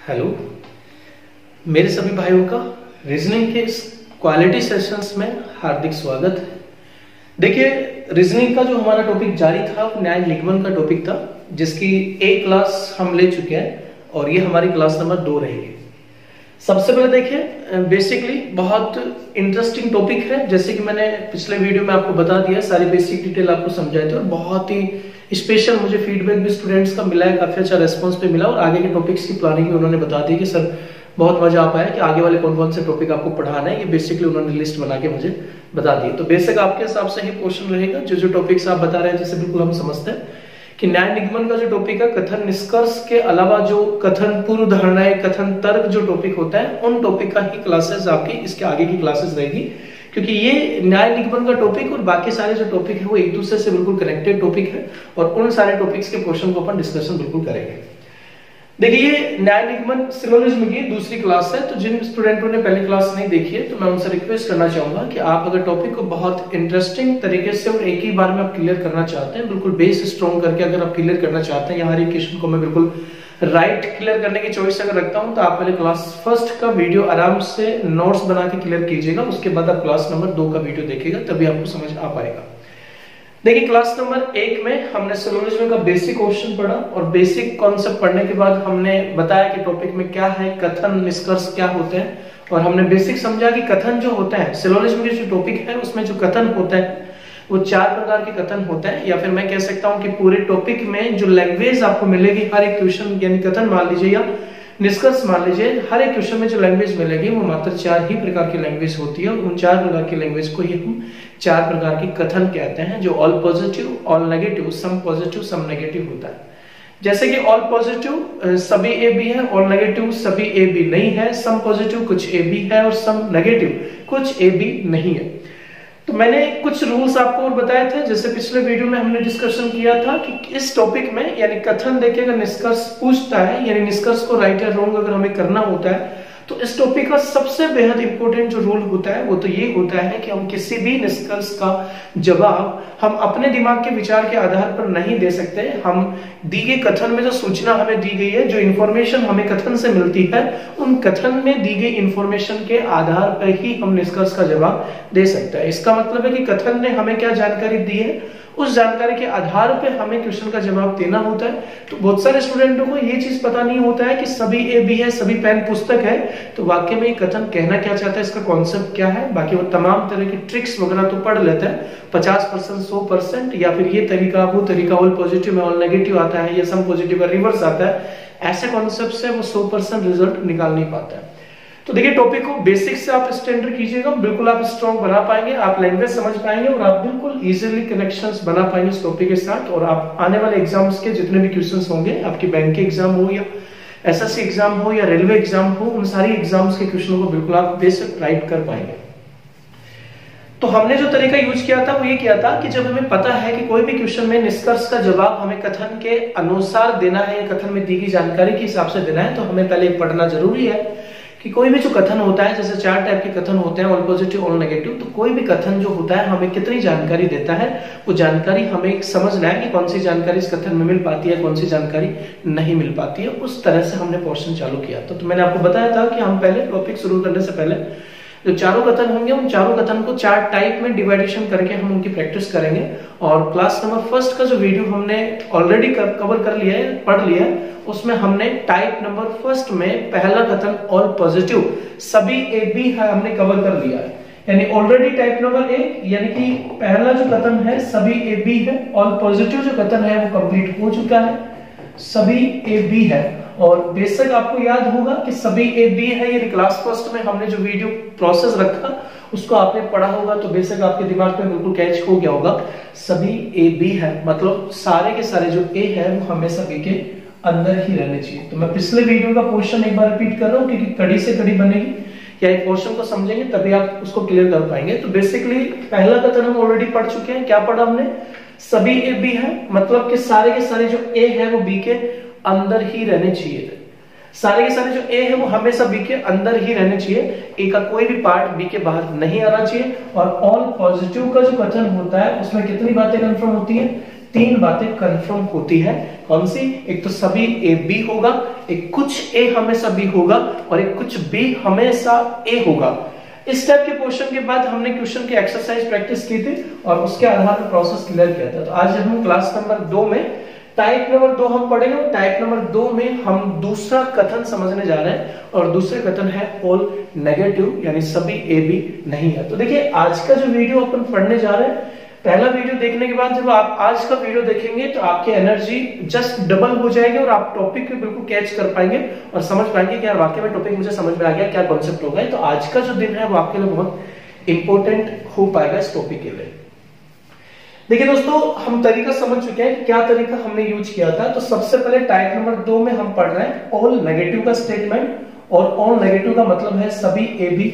Hello, मेरे सभी भाइयों का रीजनिंग के इस क्वालिटी सेशंस में हार्दिक स्वागत है। देखिए, रीजनिंग का जो हमारा टॉपिक जारी था वो न्याय निगमन का टॉपिक था, जिसकी एक क्लास हम ले चुके हैं और ये हमारी क्लास नंबर 2 रहेगी। सबसे पहले देखिए, बेसिकली बहुत इंटरेस्टिंग टॉपिक है। जैसे कि मैंने पिछले वीडियो में आपको बता दिया, सारी बेसिक डिटेल आपको समझाए थे और बहुत ही स्पेशल मुझे फीडबैक भी स्टूडेंट्स का मिला है, काफी अच्छा रेस्पॉन्स पे मिला और आगे के टॉपिक्स की प्लानिंग भी उन्होंने बता दी कि सर बहुत मजा आ पाया कि आगे वाले कौन कौन से टॉपिक आपको पढ़ाना है। ये बेसिकली उन्होंने लिस्ट बना के मुझे बता दी। तो बेसिक आपके हिसाब से ही पोर्शन रहेगा। जो जो टॉपिक्स आप बता रहे हैं, जैसे बिल्कुल हम समझते हैं कि न्याय निगमन का जो टॉपिक है, कथन निष्कर्ष के अलावा जो कथन पूर्व धारणाएं, कथन तर्क जो टॉपिक होता है, उन टॉपिक का ही क्लासेस आपकी इसके आगे की क्लासेस रहेगी। क्योंकि ये न्याय निगमन का टॉपिक और बाकी सारे जो टॉपिक है वो एक दूसरे से बिल्कुल कनेक्टेड टॉपिक है और उन सारे टॉपिक्स के पोर्शन को अपन डिस्कशन बिल्कुल करेंगे। देखिए, ये न्याय निगमन सिलोजिज्म की दूसरी क्लास है। तो जिन स्टूडेंटों ने पहली क्लास नहीं देखी है, तो मैं उनसे रिक्वेस्ट करना चाहूंगा कि आप अगर टॉपिक को बहुत इंटरेस्टिंग तरीके से और एक ही बार में आप क्लियर करना चाहते हैं, बिल्कुल बेस स्ट्रॉन्ग करके अगर आप क्लियर करना चाहते हैं, हर एक क्वेश्चन को मैं बिल्कुल राइट क्लियर करने की चॉइस अगर रखता हूं, तो आप पहले क्लास फर्स्ट का वीडियो आराम से नोट्स बना के क्लियर कीजिएगा। उसके बाद आप क्लास नंबर 2 का वीडियो देखिएगा, तभी आपको समझ आ पाएगा। देखिए, क्लास नंबर 1 में हमने सिलोजिज्म का बेसिक क्वेश्चन पढ़ा और बेसिक कॉन्सेप्ट पढ़ने के बाद हमने बताया कि टॉपिक में क्या है, कथन निष्कर्ष क्या होते हैं, और हमने बेसिक समझा कि कथन जो होता है, सिलोजिज्म की जो टॉपिक है उसमें जो कथन होता है वो 4 प्रकार के कथन होते हैं। या फिर मैं कह सकता हूं कि पूरे टॉपिक में जो लैंग्वेज आपको मिलेगी, हर एक क्वेश्चन यानी कथन मान लीजिए या निष्कर्ष मान लीजिए, हर एक क्वेश्चन में जो लैंग्वेज मिलेगी वो मात्र 4 ही प्रकार की लैंग्वेज होती है। उन 4 प्रकार की लैंग्वेज को ही हम 4 प्रकार के कथन कहते हैं, जो all positive, all negative, some positive, some negative होता है। जैसे कि ऑल पॉजिटिव सभी ए बी है, ऑल नेगेटिव सभी ए बी नहीं है, सम पॉजिटिव कुछ ए बी है और सम नेगेटिव कुछ ए बी नहीं है। तो मैंने कुछ रूल्स आपको और बताए थे, जैसे पिछले वीडियो में हमने डिस्कशन किया था कि इस टॉपिक में यानी कथन देखिए अगर निष्कर्ष पूछता है, यानी निष्कर्ष को राइट या रॉन्ग अगर हमें करना होता है, तो इस टॉपिक का सबसे बेहद इंपॉर्टेंट जो रूल होता है वो तो ये होता है कि हम किसी भी निष्कर्ष का जवाब हम अपने दिमाग के विचार के आधार पर नहीं दे सकते। हम दी गई कथन में जो सूचना हमें दी गई है, जो इंफॉर्मेशन हमें कथन से मिलती है, उन कथन में दी गई इंफॉर्मेशन के आधार पर ही हम निष्कर्ष का जवाब दे सकते हैं। इसका मतलब है कि कथन ने हमें क्या जानकारी दी है, उस जानकारी के आधार पे हमें क्वेश्चन का जवाब देना होता है। तो बहुत सारे स्टूडेंटों को ये चीज पता नहीं होता है कि सभी ए बी है, सभी पेन पुस्तक है, तो वाक्य में कथन कहना क्या चाहता है, इसका कॉन्सेप्ट क्या है। बाकी वो तमाम तरह की ट्रिक्स वगैरह तो पढ़ लेते हैं, 50%, 100%, या फिर ये तरीका वो तरीका, ऑल पॉजिटिव में ऑल नेगेटिव आता है या सम पॉजिटिव का रिवर्स आता है, ऐसे कॉन्सेप्ट से वो 100% रिजल्ट निकाल नहीं पाता है। तो देखिए, टॉपिक को बेसिक से आप स्टैंडर्ड कीजिएगा, बिल्कुल आप स्ट्रॉन्ग बना पाएंगे, आप लैंग्वेज समझ पाएंगे और आप बिल्कुल इजीली कनेक्शंस बना पाएंगे इस टॉपिक के साथ। और आप आने वाले एग्जाम्स के जितने भी क्वेश्चंस होंगे, आपकी बैंक के एग्जाम हो या एसएससी एग्जाम हो या रेलवे एग्जाम हो, उन सारी एग्जाम्स के क्वेश्चनों को बिल्कुल आप बेसिक राइट कर पाएंगे। तो हमने जो तरीका यूज किया था वो ये किया था कि जब हमें पता है कि कोई भी क्वेश्चन में निष्कर्ष का जवाब हमें कथन के अनुसार देना है या कथन में दी गई जानकारी के हिसाब से देना है, तो हमें पहले पढ़ना जरूरी है कि कोई भी जो कथन होता है, जैसे 4 टाइप के कथन होते हैं, ऑल पॉजिटिव, ऑल नेगेटिव, तो कोई भी कथन जो होता है हमें कितनी जानकारी देता है, वो जानकारी हमें समझना है कि कौन सी जानकारी इस कथन में मिल पाती है, कौन सी जानकारी नहीं मिल पाती है। उस तरह से हमने पोर्शन चालू किया। तो मैंने आपको बताया था कि हम पहले टॉपिक शुरू करने से पहले जो 4 कथन होंगे, उन 4 कथन को 4 टाइप में डिवाइडेशन करके हम उनकी प्रैक्टिस करेंगे। और क्लास नंबर 1 का जो वीडियो हमने ऑलरेडी कवर कर लिया है, पढ़ लिया है, उसमें हमने टाइप नंबर 1 में पहला कथन ऑल पॉजिटिव सभी ए बी है हमने कवर कर लिया है। यानी ऑलरेडी टाइप नंबर 1 यानी कि पहला जो कथन है सभी ए बी है, ऑल पॉजिटिव जो कथन है वो कंप्लीट हो चुका है, सभी ए बी है। और बेशक आपको याद होगा कि सभी ए बी है, ये क्लास फर्स्ट में हमने जो वीडियो प्रोसेस रखा उसको आपने पढ़ा होगा, तो बेशक आपके दिमाग में बिल्कुल कैच हो गया होगा। सभी ए बी है मतलब सारे के सारे जो ए है वो हमेशा बी के अंदर ही रहने चाहिए। तो मैं पिछले वीडियो का पोर्शन एक बार रिपीट कर रहा हूँ, क्योंकि कड़ी से कड़ी बनेगी, या एक पोर्शन को समझेंगे तभी आप उसको क्लियर कर पाएंगे। तो बेसिकली पहला कथन हम ऑलरेडी पढ़ चुके हैं। क्या पढ़ा हमने? सभी ए बी है मतलब कि सारे के सारे जो ए है वो बी के अंदर ही रहने चाहिए। सारे के सारे जो ए है वो हमेशा बी के अंदर ही रहने चाहिए, ए का कोई भी पार्ट बी के बाहर नहीं आना चाहिए। और ऑल पॉजिटिव का जो कथन होता है उसमें कितनी बातें कंफर्म होती है? तीन बातें कंफर्म होती है। कौन सी? एक तो सभी ए बी होगा, एक कुछ ए हमेशा बी होगा, और एक कुछ बी हमेशा ए होगा। इस टाइप के क्वेश्चन के बाद हमने क्वेश्चन की एक्सरसाइज प्रैक्टिस की थी और उसके आधार पर प्रोसेस क्लियर किया था। तो आज हम क्लास नंबर 2 में टाइप नंबर 2 हम पढ़ेंगे। टाइप नंबर 2 में हम दूसरा कथन समझने जा रहे हैं और दूसरे कथन है ऑल नेगेटिव, यानी सभी ए बी नहीं है। तो देखिए आज का जो वीडियो अपन पढ़ने जा रहे हैं, पहला वीडियो देखने के बाद जब आप आज का वीडियो देखेंगे तो आपकी एनर्जी जस्ट डबल हो जाएगी और आप टॉपिक को बिल्कुल कैच कर पाएंगे और समझ पाएंगे कि यार वाकई में टॉपिक मुझे समझ में आ गया, क्या कॉन्सेप्ट होगा। तो आज का जो दिन है वो आपके लिए बहुत इंपॉर्टेंट हो पाएगा इस टॉपिक के लिए। देखिए दोस्तों, हम तरीका समझ चुके हैं कि क्या तरीका हमने यूज किया था। तो सबसे पहले टाइप नंबर 2 में हम पढ़ रहे हैं ऑल नेगेटिव का स्टेटमेंट, और ऑल नेगेटिव का मतलब है सभी ए बी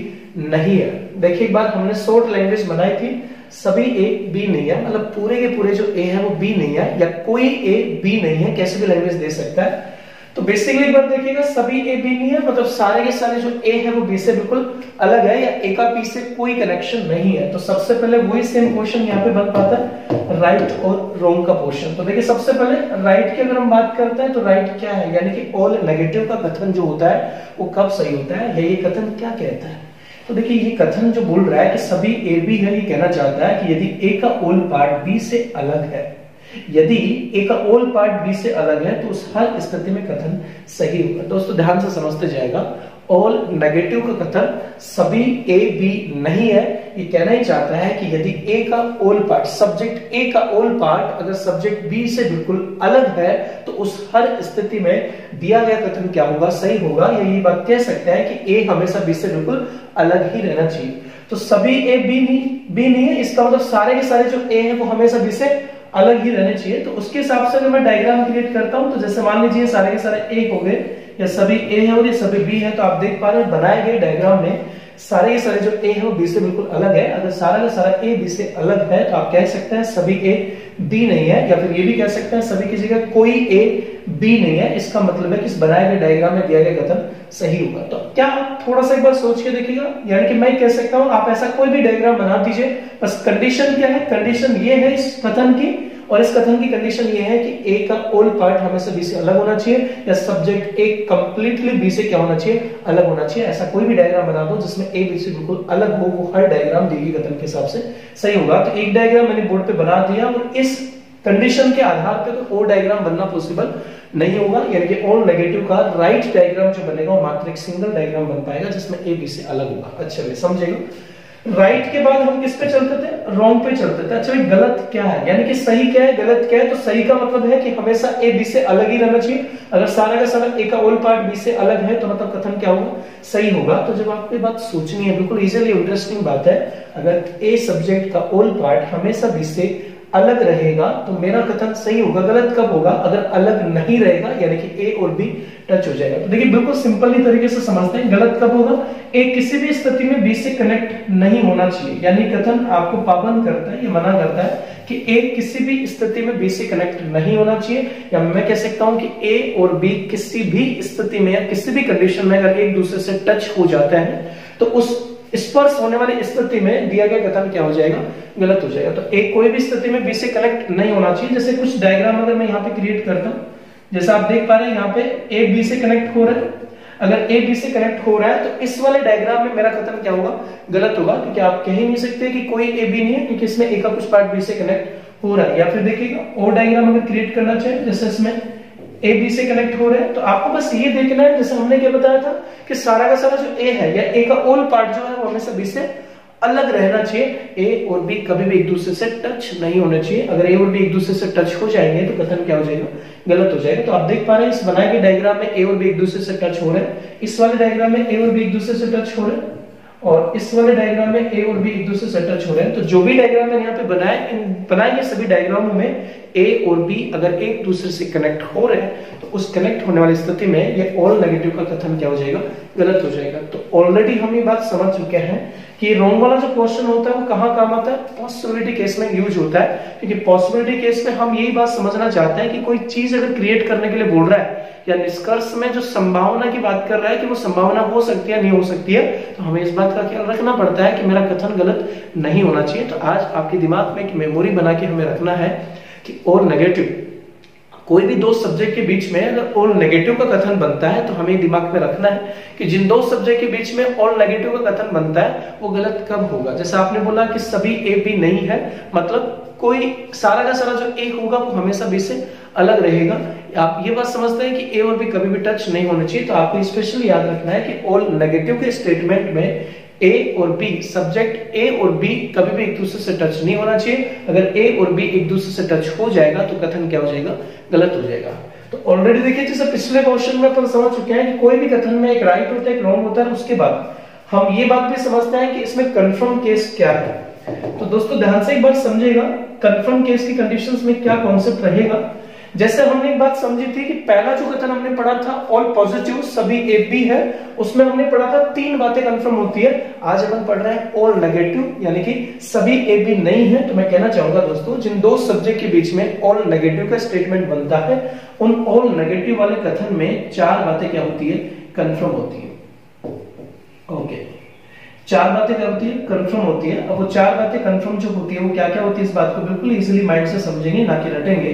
नहीं है। देखिए एक बार हमने शॉर्ट लैंग्वेज बनाई थी, सभी ए बी नहीं है, मतलब पूरे के पूरे जो ए है वो बी नहीं है, या कोई ए बी नहीं है, कैसे भी लैंग्वेज दे सकता है। तो बेसिकली एक बार देखिएगा, सभी ए बी नहीं है मतलब सारे के सारे जो ए है वो बी से बिल्कुल अलग है, या ए का बी से कोई कनेक्शन नहीं है। तो सबसे पहले वही सेम क्वेश्चन यहाँ पे बन पाता है, राइट और रॉन्ग का पोर्शन। तो देखिए सबसे पहले राइट की अगर हम बात करते हैं तो राइट क्या है, यानी कि ऑल नेगेटिव का कथन जो होता है वो कब सही होता है, या ये कथन क्या कहता है। तो देखिए ये कथन जो बोल रहा है कि सभी ए बी है, ये कहना चाहता है कि यदि ए का ऑल पार्ट बी से अलग है, यदि ए का ऑल पार्ट बी से अलग है तो उस हर स्थिति में कथन सही होगा। दोस्तों ध्यान से समझते जाएगा, ऑल नेगेटिव का कथन सभी ए बी नहीं है, ये कहना ही चाहता है कि यदि ए का ऑल पार्ट, सब्जेक्ट ए का ऑल पार्ट अगर सब्जेक्ट बी से बिल्कुल अलग है तो उस हर स्थिति में दिया गया कथन क्या होगा, सही होगा। या ये बात कह सकते हैं कि ए हमेशा बी से बिल्कुल अलग ही रहना चाहिए। तो सभी ए बी नहीं है, इसका मतलब सारे के सारे जो ए है वो हमेशा बी से अलग ही रहने चाहिए। तो उसके हिसाब से अगर मैं डायग्राम क्रिएट करता हूं तो जैसे मान लीजिए सारे के सारे ए हो गए, या सभी ए है और ये सभी बी है, तो आप देख पा रहे हैं बनाए गए डायग्राम में सारे के सारे जो ए है वो बी से बिल्कुल अलग है। अगर सारा का सारा ए बी से अलग है तो आप कह सकते हैं सभी ए बी नहीं है, या फिर ये भी कह सकते हैं सभी की जगह कोई ए बी नहीं है। इसका मतलब है कि इस बनाए गए डायग्राम में दिया गया कथन सही होगा। तो क्या आप थोड़ा सा एक बार सोच के देखिएगा, यानी कि मैं कह सकता हूं आप ऐसा कोई भी डायग्राम बना दीजिए, बस कंडीशन क्या है, कंडीशन ये है इस कथन की, और इस कथन की कंडीशन ये है कि ए का ऑल पार्ट हमेशा बी से अलग होना चाहिए, या सब्जेक्ट ए कंप्लीटली बी से क्या होना चाहिए, अलग होना चाहिए। ऐसा कोई भी डायग्राम बना दो जिसमें ए बी से बिल्कुल अलग हो, वो हर डायग्राम दी गई कथन के हिसाब से सही होगा। तो एक डायग्राम मैंने बोर्ड पे बना दिया और इस कंडीशन के आधार पे तो और डायग्राम बनना पॉसिबल नहीं होगा, यानी कि ऑल नेगेटिव का राइट डायग्राम जो बनेगा वो मात्र एक सिंगल डायग्राम बन पाएगा जिसमें ए बी से अलग होगा। अच्छा समझेगा। राइट के बाद हम किस पे चलते थे, रॉन्ग पे चलते थे। अच्छा भाई गलत क्या है, यानी कि सही क्या है, गलत क्या है। तो सही का मतलब है कि हमेशा ए बी से अलग ही रहना चाहिए। अगर सारा का सारा ए का ऑल पार्ट बी से अलग है तो मतलब कथन क्या होगा, सही होगा। तो जब आपको ये बात सोचनी है, बिल्कुल इजीली इंटरेस्टिंग बात है, अगर ए सब्जेक्ट का ऑल पार्ट हमेशा बी से अलग रहेगा तो मेरा कथन सही होगा। गलत कब होगा, अगर अलग नहीं रहेगा, यानी कि ए और बी टच हो जाएगा। तो देखिए बिल्कुल सिंपली तरीके से समझते हैं, गलत कब होगा, ए किसी भी स्थिति में बी से कनेक्ट नहीं होना चाहिए, यानी कथन आपको पाबंद करता है, ये मना करता है कि ए किसी भी स्थिति में बी से कनेक्ट नहीं होना चाहिए। या मैं कह सकता हूं कि ए और बी किसी भी स्थिति में या किसी भी कंडीशन में अगर एक दूसरे से टच हो जाते हैं तो उस स्पर्श होने वाली स्थिति में दिया गया कथन क्या हो जाएगा, गलत हो जाएगा। तो एक कोई भी स्थिति में बी से कनेक्ट नहीं होना चाहिए। जैसे कुछ डायग्राम अगर मैं यहाँ पे क्रिएट करता हूँ, जैसा आप देख पा रहे हैं यहाँ पे ए बी से कनेक्ट हो रहा है। अगर ए बी से कनेक्ट हो रहा है तो इस वाले डायग्राम में मेरा कथन क्या होगा, गलत होगा, क्योंकि आप कह ही नहीं सकते कि कोई ए बी नहीं है, क्योंकि इसमें ए का कुछ पार्ट बी से कनेक्ट हो रहा है। या फिर देखिएगा और डायग्राम अगर क्रिएट करना चाहे, जैसे इसमें ए बी से कनेक्ट हो रहे हैं, तो आपको बस ये देखना है, जैसे हमने क्या बताया था कि सारा का सारा जो ए है या ए का ऑल पार्ट जो है वो हमेशा बी से अलग रहना चाहिए। ए और बी कभी भी एक दूसरे से टच नहीं होने चाहिए। अगर ए और बी एक दूसरे से टच हो जाएंगे तो कथन क्या हो जाएगा, गलत हो जाएगा। तो आप देख पा रहे हैं इस बनाए गए डायग्राम में ए और बी एक दूसरे से टच हो रहे हैं, इस वाले डायग्राम में ए और बी एक दूसरे से टच हो रहे हैं, और इस वाले डायग्राम में ए और बी एक दूसरे से टच हो रहे हैं। तो जो भी डायग्राम मैंने यहाँ पे बनाए सभी डायग्रामों में ए और बी अगर एक दूसरे से कनेक्ट हो रहे हैं तो उस कनेक्ट होने वाली स्थिति में ये ऑल नेगेटिव का कथन क्या हो जाएगा, गलत हो जाएगा। तो ऑलरेडी हम ये बात समझ चुके हैं कि रॉन्ग वाला जो क्वेश्चन होता है वो कहाँ काम आता है, पॉसिबिलिटी केस में यूज होता है। क्योंकि पॉसिबिलिटी केस में हम यही बात समझना चाहते हैं कि कोई चीज अगर क्रिएट करने के लिए बोल रहा है या निष्कर्ष में जो संभावना की बात कर रहा है कि वो संभावना हो सकती है नहीं हो सकती है, तो हमें इस बात का ख्याल रखना पड़ता है कि मेरा कथन गलत नहीं होना चाहिए। तो आज आपके दिमाग में एक मेमोरी बना के हमें रखना है कि ऑल नेगेटिव, कोई भी दो सब्जेक्ट के बीच में अगर ऑल नेगेटिव का कथन बनता है तो हमें दिमाग में रखना है कि जिन दो सब्जेक्ट के बीच में ऑल नेगेटिव का कथन बनता है वो गलत कब होगा। जैसे आपने बोला कि सभी ए बी नहीं है, मतलब कोई सारा का सारा जो ए होगा वो हमेशा बी से अलग रहेगा। आप ये बात समझते हैं कि ए और बी कभी भी टच नहीं होना चाहिए, तो आपको स्पेशली याद रखना है कि ऑल नेगेटिव के स्टेटमेंट में ए और बी, सब्जेक्ट ए और बी कभी भी एक दूसरे से टच नहीं होना चाहिए। अगर ए और बी एक दूसरे से टच हो जाएगा तो कथन क्या हो जाएगा, गलत हो जाएगा। तो ऑलरेडी देखिए जैसे पिछले क्वेश्चन में अपन समझ चुके हैं कि कोई भी कथन में एक राइट होता है, एक रॉन्ग होता है। उसके बाद हम ये बात भी समझते हैं कि इसमें कंफर्म केस क्या है। तो दोस्तों ध्यान से एक बार समझिएगा, कंफर्म केस की कंडीशंस में क्या कॉन्सेप्ट रहेगा। जैसे हमने एक बात समझी थी कि पहला जो कथन हमने पढ़ा था ऑल पॉजिटिव सभी ए बी है, उसमें हमने पढ़ा था तीन बातें कंफर्म होती है। आज अपन पढ़ रहे हैं ऑल नेगेटिव यानी कि सभी ए बी नहीं है। तो मैं कहना चाहूंगा दोस्तों, जिन दो सब्जेक्ट के बीच में ऑल नेगेटिव का स्टेटमेंट बनता है, उन ऑल नेगेटिव वाले कथन में चार बातें क्या होती है, कंफर्म होती है। ओके, चार बातें क्या होती है, कंफर्म होती है। अब वो चार बातें कंफर्म जो होती है वो क्या क्या होती है, इस बात को बिल्कुल इजीली माइंड से समझेंगे, ना कि रटेंगे।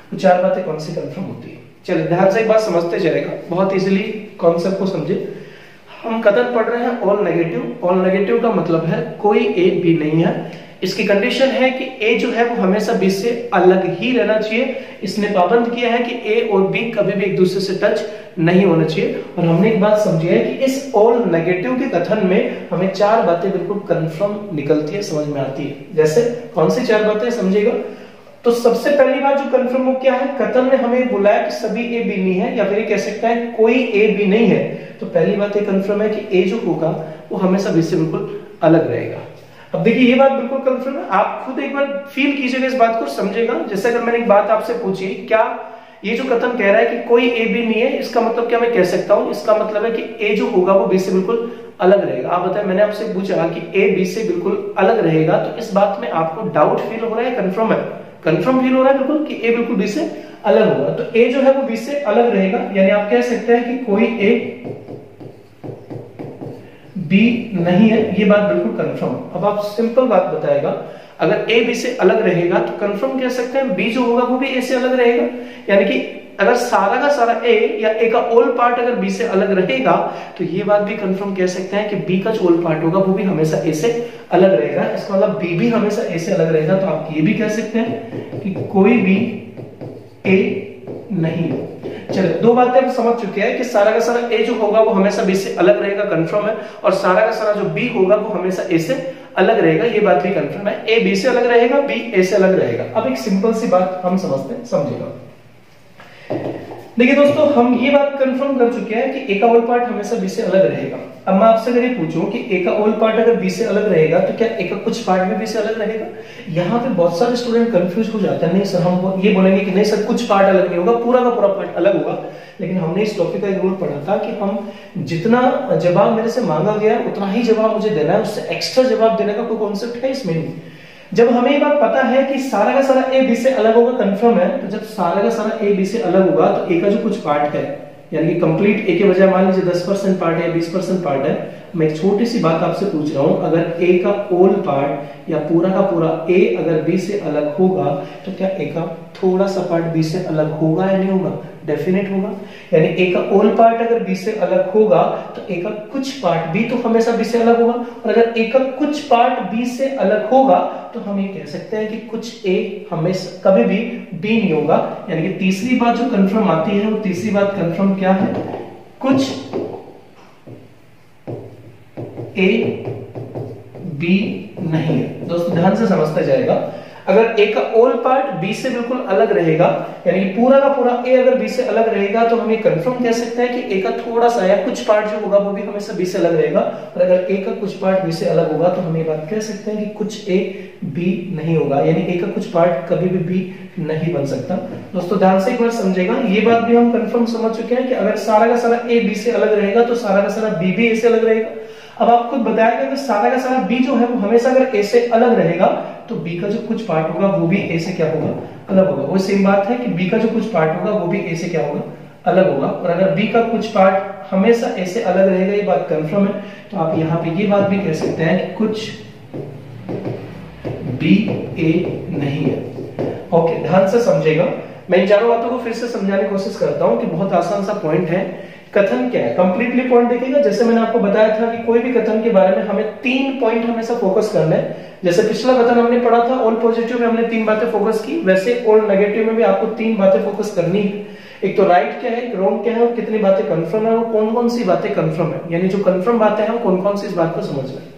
तो चार बातें कौन सी कंफर्म होती है, चलिए ध्यान से एक बात समझते चलेगा, बहुत इजीली कॉन्सेप्ट को समझे। हम कथन पढ़ रहे हैं ऑल नेगेटिव। ऑल नेगेटिव का मतलब है कोई ए बी नहीं है। इसकी कंडीशन है कि ए जो है वो हमेशा बी से अलग ही रहना चाहिए। इसने पाबंद किया है कि ए और बी कभी भी एक दूसरे से टच नहीं होना चाहिए। और हमने एक बात समझी है कि इस ऑल नेगेटिव के कथन में हमें चार बातें बिल्कुल कंफर्म निकलती है, समझ में आती है। जैसे कौन सी चार बातें समझिएगा। तो सबसे पहली बात जो कंफर्म हो क्या है, कथन ने हमें बुलाया कि सभी ए बी नहीं है, या फिर कह सकते हैं कोई ए बी नहीं है। तो पहली बात ये कंफर्म है कि ए जो होगा वो हमेशा बी से बिल्कुल अलग रहेगा। अब देखिए ये बात बिल्कुल कंफर्म है, आप खुद एक बार फील कीजिएगा, इस बात को समझेगा। जैसे अगर मैंने एक बात आपसे पूछी, क्या ये जो कथन कह रहा है कि कोई ए बी नहीं है, इसका मतलब क्या मैं कह सकता हूं, इसका मतलब है कि ए जो होगा वो बी से बिल्कुल अलग रहेगा। आप बताएं, मैंने आपसे पूछा कि ए बी से बिल्कुल अलग रहेगा, तो इस बात में आपको डाउट फील हो रहा है, कंफर्म है, कंफर्म फील हो रहा है बिल्कुल कि ए बिल्कुल बी से अलग होगा। तो ए जो है वो बी से अलग रहेगा, यानी आप कह सकते हैं कि कोई ए बी नहीं है, ये बात बिल्कुल कंफर्म। अब आप सिंपल बात बताएगा, अगर ए बी से अलग रहेगा तो कंफर्म कह सकते हैं बी जो होगा वो भी ए से अलग रहेगा। यानी कि अगर सारा का सारा ए या ए का ऑल पार्ट अगर बी से अलग रहेगा तो ये बात भी कंफर्म कह सकते हैं कि बी का जो ऑल पार्ट होगा वो भी हमेशा ए से अलग रहेगा। इसका मतलब बी भी हमेशा ए से अलग रहेगा। तो आप ये भी कह सकते हैं कि कोई भी ए नहीं। चलिए दो बातें हम समझ चुके हैं कि सारा का सारा ए जो होगा वो हमेशा बी से अलग रहेगा, कंफर्म है। और सारा का सारा जो बी होगा वो हमेशा ए से अलग रहेगा, ये बात भी कंफर्म है। ए बी से अलग रहेगा, बी ए से अलग रहेगा। अब एक सिंपल सी बात हम समझते हैं, समझेगा। देखिए दोस्तों, हम ये बात कंफर्म कर चुके हैं कि ए का ऑल पार्ट हमेशा बी से अलग रहेगा। अब मैं आपसे अगर ये पूछूं कि ए का ऑल पार्ट अगर बी से अलग रहेगा तो क्या ए का कुछ पार्ट भी बी से अलग रहेगा? यहाँ पे बहुत सारे स्टूडेंट कंफ्यूज हो जाते हैं। नहीं सर, हम ये बोलेंगे कि नहीं सर कुछ पार्ट अलग नहीं होगा, पूरा का पूरा पार्ट अलग होगा। लेकिन हमने इस टॉपिक का एक रूल पढ़ा था कि हम जितना जवाब मेरे से मांगा गया उतना ही जवाब मुझे देना है, उससे एक्स्ट्रा जवाब देने का कोई कॉन्सेप्ट है इसमें नहीं। जब हमें ये बात पता है कि सारा का सारा ए बी से अलग होगा, कंफर्म है, तो जब सारा का सारा ए बी से अलग होगा तो ए का जो कुछ पार्ट है, यानी कि कंप्लीट ए के बजाय मान लीजिए 10% पार्ट है, 20% पार्ट है। मैं एक छोटी सी बात आपसे पूछ रहा हूं, अगर ए का ऑल पार्ट या पूरा का पूरा ए अगर बी से अलग होगा तो क्या ए का थोड़ा सा पार्ट बी से अलग होगा या नहीं होगा? डेफिनेट होगा। यानी ए का ऑल पार्ट अगर बी से अलग होगा तो ए का कुछ पार्ट भी तो हमेशा बी से अलग होगा। और अगर ए का कुछ पार्ट बी से अलग होगा तो हम ये कह सकते हैं कि कुछ ए हमेशा कभी भी बी नहीं होगा। यानी कि तीसरी बात जो कंफर्म आती है वो तीसरी बात कंफर्म क्या है? कुछ ए बी नहीं है। दोस्तों ध्यान से समझता जाएगा, अगर ए का ऑल पार्ट बी से बिल्कुल अलग रहेगा, यानी कि पूरा का पूरा ए अगर बी से अलग रहेगा तो हम ये कंफर्म कह सकते हैं कि ए का थोड़ा सा या कुछ पार्ट जो होगा वो भी हमेशा बी से अलग रहेगा। और अगर ए का कुछ पार्ट बी से अलग होगा तो हम ये बात कह सकते हैं कि कुछ ए बी नहीं होगा, यानी ए का कुछ पार्ट कभी भी बी नहीं बन सकता। दोस्तों ध्यान से एक बार समझेगा, ये बात भी हम कंफर्म समझ चुके हैं कि अगर सारा का सारा ए बी से अलग रहेगा तो सारा का सारा बी भी ए से अलग रहेगा। अब आप खुद बताएगा कि सारा का सारा बी जो है वो हमेशा अगर ए से अलग रहेगा तो बी का जो कुछ पार्ट होगा वो भी ए से क्या होगा? अलग होगा। वो सेम बात है कि बी का जो कुछ पार्ट होगा वो भी ए से क्या होगा? अलग होगा। और अगर बी का कुछ पार्ट हमेशा ए से अलग रहेगा, ये बात कंफर्म है। तो आप यहाँ पे ये बात भी कह सकते हैं कि कुछ बी ए नहीं है। ओके, ध्यान से समझेगा। मैं इन चारों बातों को फिर से समझाने की कोशिश करता हूं कि बहुत आसान सा पॉइंट है। कथन क्या है, कंप्लीटली पॉइंट देखिएगा। जैसे मैंने आपको बताया था कि कोई भी कथन के बारे में हमें 3 पॉइंट हमेशा फोकस करना है। जैसे पिछला कथन हमने पढ़ा था ऑल पॉजिटिव में, हमने 3 बातें फोकस की, वैसे ऑल नेगेटिव में भी आपको 3 बातें फोकस करनी है। एक तो राइट क्या है, रॉन्ग क्या है, और कितनी बातें कंफर्म है, और कौन कौन सी बातें कंफर्म है, यानी जो कंफर्म बातें हैं कौन कौन सी, इस बात को समझना है।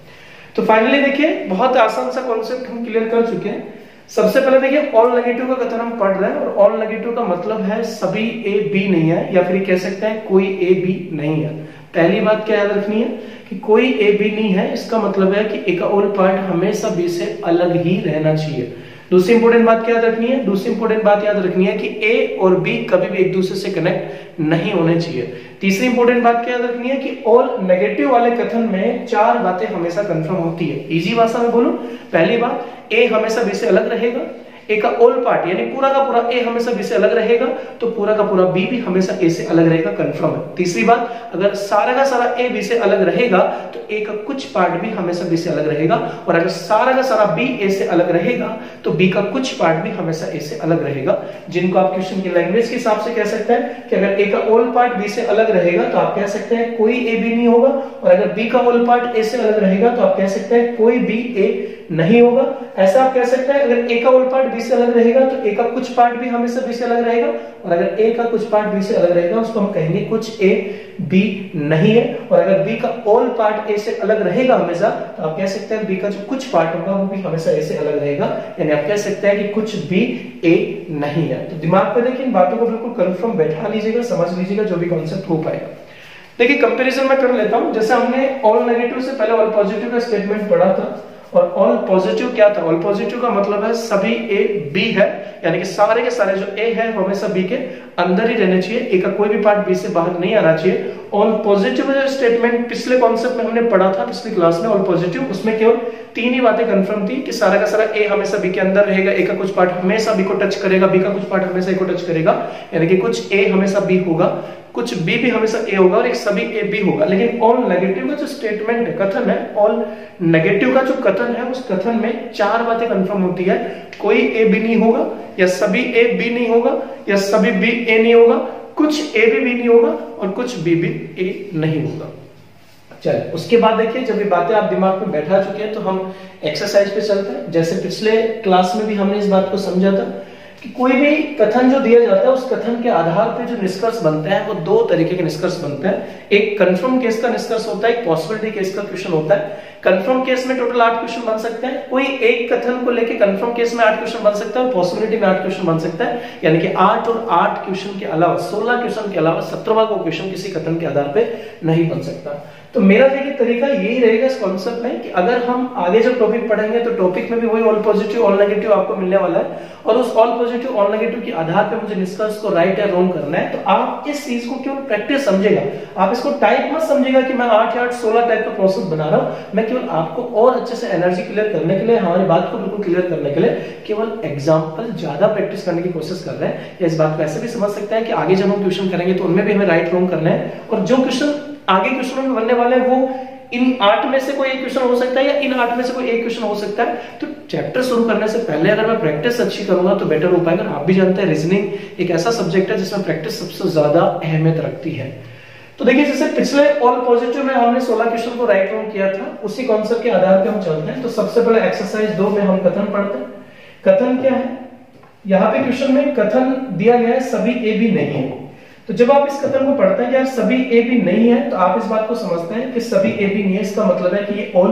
तो फाइनली देखिए, बहुत आसान सा कॉन्सेप्ट हम क्लियर कर चुके हैं। सबसे पहले देखिए, ऑल नेगेटिव का कथन हम पढ़ रहे हैं, और ऑल नेगेटिव का मतलब है सभी ए बी नहीं है, या फिर कह सकते हैं कोई ए बी नहीं है। पहली बात क्या याद रखनी है कि कोई ए बी नहीं है, इसका मतलब है कि ए का ऑल पार्ट हमेशा बी से अलग ही रहना चाहिए। दूसरी इंपॉर्टेंट बात क्या याद रखनी है, दूसरी इंपॉर्टेंट बात याद रखनी है कि ए और बी कभी भी एक दूसरे से कनेक्ट नहीं होने चाहिए। तीसरी इंपॉर्टेंट बात क्या याद रखनी है कि ऑल नेगेटिव वाले कथन में 4 बातें हमेशा कंफर्म होती है। इजी भाषा में बोलूं, पहली बात, ए हमेशा बी से अलग रहेगा। ए का ऑल पार्ट यानी पूरा का पूरा ए हमेशा बी से अलग रहेगा, तो पूरा का पूरा बी भी हमेशा ए से अलग रहेगा, कंफर्म है। तीसरी बात, अगर सारा का सारा ए बी से अलग रहेगा तो ए का कुछ पार्ट भी हमेशा बी से अलग रहेगा, और अगर सारा का सारा बी ए से अलग रहेगा तो बी का कुछ पार्ट भी हमेशा ए से अलग रहेगा। जिनको आप क्वेश्चन की लैंग्वेज के हिसाब से कह सकते हैं कि अगर ए का ऑल पार्ट बी से अलग रहेगा तो आप कह सकते हैं कोई ए बी नहीं होगा, और अगर बी का ऑल पार्ट ए से अलग रहेगा तो आप कह सकते हैं कोई बी ए नहीं होगा। ऐसा आप कह सकते हैं, अगर ए का ऑल पार्ट बी से अलग रहेगा तो ए का कुछ पार्ट भी हमेशा बी से अलग रहेगा, और अगर ए का कुछ पार्ट बी से अलग रहेगा उसको हम कहेंगे कुछ ए बी नहीं है। और अगर बी का ऑल पार्ट ए से अलग रहेगा हमेशा, तो आप कह सकते हैं बी का जो कुछ पार्ट होगा वो भी हमेशा ए से अलग रहेगा, यानी आप कह सकते हैं कि कुछ भी ए नहीं है। तो दिमाग पे देखिए, इन बातों को बिल्कुल कंफर्म बैठा लीजिएगा, समझ लीजिएगा, जो भी कॉन्सेप्ट हो पाएगा। देखिए, कंपैरिजन में कर लेता हूं। जैसे हमने ऑल नेगेटिव से पहले ऑल पॉजिटिव का स्टेटमेंट पढ़ा था, और ऑल पॉजिटिव क्या था, ऑल पॉजिटिव का मतलब है सभी ए बी है, यानी कि सारे के सारे जो ए है वो हमेशा बी के अंदर ही रहने चाहिए, ए का कोई भी पार्ट बी से बाहर नहीं आना चाहिए। ऑल पॉजिटिव जो स्टेटमेंट पिछले कॉन्सेप्ट में हमने पढ़ा था, पिछली क्लास में, ऑल पॉजिटिव, उसमें केवल 3 ही बातें कंफर्म थी कि सारा का सारा ए हमेशा बी के अंदर रहेगा, ए का कुछ पार्ट हमेशा बी को टच करेगा, बी का कुछ पार्ट हमेशा ए को टच करेगा, यानी कि कुछ ए हमेशा बी होगा, कुछ बी भी हमेशा ए होगा, और एक सभी ए बी होगा। लेकिन ऑल नेगेटिव का जो स्टेटमेंट है, कथन है, ऑल नेगेटिव का जो कथन है, उस कथन में 4 बातें कंफर्म होती है। कोई ए बी नहीं होगा, या सभी ए बी नहीं होगा, या सभी बी ए नहीं होगा, कुछ ए भी नहीं होगा, और कुछ बी भी ए नहीं होगा। चलिए, उसके बाद देखिए, जब ये बातें आप दिमाग में बैठा चुके हैं तो हम एक्सरसाइज पे चलते हैं। जैसे पिछले क्लास में भी हमने इस बात को समझा था कि कोई भी कथन जो दिया जाता है, उस कथन के आधार पे जो निष्कर्ष बनते हैं वो 2 तरीके के निष्कर्ष बनते हैं। एक कंफर्म केस का निष्कर्ष होता है, एक पॉसिबिलिटी केस का क्वेश्चन होता है। कंफर्म केस में टोटल 8 क्वेश्चन बन सकते हैं। कोई एक कथन को लेके कंफर्म केस में 8 क्वेश्चन बन सकता है, और पॉसिबिलिटी में 8 क्वेश्चन बन सकता है, यानी कि 8 और 8 क्वेश्चन के अलावा 16 क्वेश्चन के अलावा 17वां को क्वेश्चन किसी कथन के आधार पे नहीं बन सकता। तो मेरा देखिए तरीका यही रहेगा इस कॉन्सेप्ट में कि अगर हम आगे जब टॉपिक पढ़ेंगे तो टॉपिक में भी वही ऑल पॉजिटिव ऑल नेगेटिव आपको मिलने वाला है, और उस ऑल पॉजिटिव ऑल नेगेटिव के आधार पे मुझे निष्कर्ष को राइट या रॉन्ग करना है। तो आप इस चीज को केवल प्रैक्टिस समझेगा, आप इसको टाइप मत समझेगा कि मैं 8 या 8 16 टाइप का प्रोसेस बना रहा हूं। मैं केवल आपको और अच्छे से एनर्जी क्लियर करने के लिए, हमारी बात को बिल्कुल क्लियर करने के लिए केवल एग्जाम्पल ज्यादा प्रैक्टिस करने की कोशिश कर रहे हैं। या इस बात को ऐसे भी समझ सकते हैं कि आगे जब हम क्वेश्चन करेंगे तो उनमें भी हमें राइट रॉन्ग करना है, और जो क्वेश्चन आगे क्वेश्चनों में बनने वाले हैं वो इन 8 में से कोई एक क्वेश्चन हो सकता है, या इन 8 में से कोई एक क्वेश्चन हो सकता है। तो चैप्टर शुरू करने से पहले अगर मैं प्रैक्टिस अच्छी करूंगा तो बेटर हो पाएगा। आप भी जानते हैं रीजनिंग एक ऐसा सब्जेक्ट है जिसमें प्रैक्टिस सबसे ज्यादा अहमियत रखती है। तो देखिए, जैसे पिछले ऑल पॉजिटिव में हमने 16 क्वेश्चन को राइट रॉन्ग किया था, उसी कॉन्सेप्ट के आधार पे हम चलते हैं। तो सबसे पहले एक्सरसाइज 2 में हम कथन पढ़ते हैं। कथन क्या है, यहाँ पे क्वेश्चन में कथन दिया गया है सभी ए बी नहीं है। तो जब आप इस कथन को पढ़ते हैं कि यार सभी ए बी नहीं है, तो आप इस बात को समझते हैं कि सभी ए बी नहीं है, इसका मतलब है कि ये ऑल